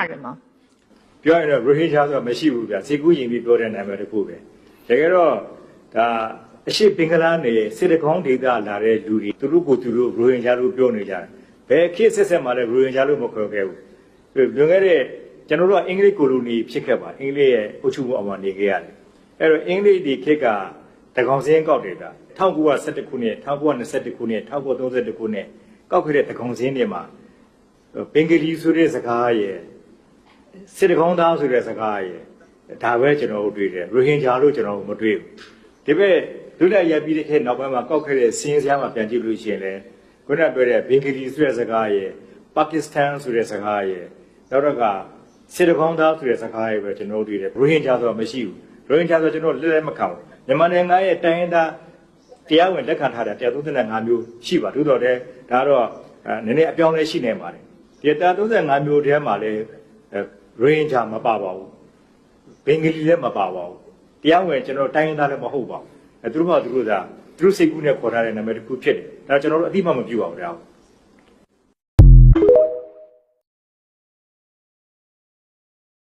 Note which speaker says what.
Speaker 1: တယ်吗？
Speaker 2: ပြောရင်တော့ရိုဟင်ဂျာဆိုတာမရှိဘူးဗျာစေကူးရင်ပြီးပြောတဲ့နာမည်တစ်ခုပဲတကယ်တော့ဒါအရှိဘင်္ဂလားနယ်စစ်တကောင်းဒေသလာတဲ့လူတွေသူတို့ကိုသူတို့ရိုဟင်ဂျာလို့ပြောနေကြတယ်ဘယ်ခေတ်ဆက်ဆက်မှလည်းရိုဟင်ဂျာလို့မခေါ်ခဲ့ဘူးလွန်ခဲ့တဲ့ကျွန်တော်တို့ကအင်္ဂလိပ်ကိုလိုနီဖြစ်ခဲ့ပါအင်္ဂလိပ်ရဲ့အုပ်ချုပ်မှုအောက်မှာနေခဲ့ရတယ်အဲ့တော့အင်္ဂလိပ်ဒီခေတ်ကတကောင်စင်းကောက်တယ်ဗျာ1911ခုနှစ်1921ခုနှစ်1931ခုနှစ်ကောက်ခဲ့တဲ့တကောင်စင်းတွေမှာဘင်္ဂလီဆိုတဲ့စကားရဲ့စစ်တကောင်းသားဆိုတဲ့စကားရဲ့ဒါပဲကျွန်တော်တို့တွေ့တယ်ရိုဟင်ဂျာလို့ကျွန်တော်တို့မတွေ့ဘူးဒီဘက်လွတ်လပ်ရပြီးတဲ့ခေတ်နောက်ပိုင်းမှာကောက်ခဲ့တဲ့စင်းစရာမှာပြန်ကြည့်လို့ရှိရင်လည်းခုနပြောတဲ့ဘင်္ဂလီဆိုတဲ့စကားရဲ့ပါကစ္စတန်ဆိုတဲ့စကားရဲ့နောက်တော့ကစစ်တကောင်းသားဆိုတဲ့စကားရဲ့ပဲကျွန်တော်တို့တွေ့တယ်ရိုဟင်ဂျာဆိုတာမရှိဘူးရိုဟင်ဂျာဆိုကျွန်တော်လက်မခံဘူးမြန်မာနိုင်ငံရဲ့တိုင်းရင်းသားတရားဝင်လက်ခံထားတဲ့135မျိုးရှိပါသို့တော်လည်းဒါတော့နည်းနည်းအပြောင်းလဲရှိနေပါတယ်ဒီ135မျိုးထဲမှာလည်းရိုဟင်ဂျာမပါပါဘူးဘင်္ဂလီလည်းမပါပါဘူးတရားဝင်ကျွန်တော်တိုင်းရင်းသားလည်းမဟုတ်ပါဘူးသူတို့မှသူတို့သာသူတို့စိတ်ကူးနဲ့ခေါ်ထားတဲ့နာမည်တစ်ခုဖြစ်တယ်ဒါကျွန်တော်တို့အတိမမပြုပါဘူးဒါ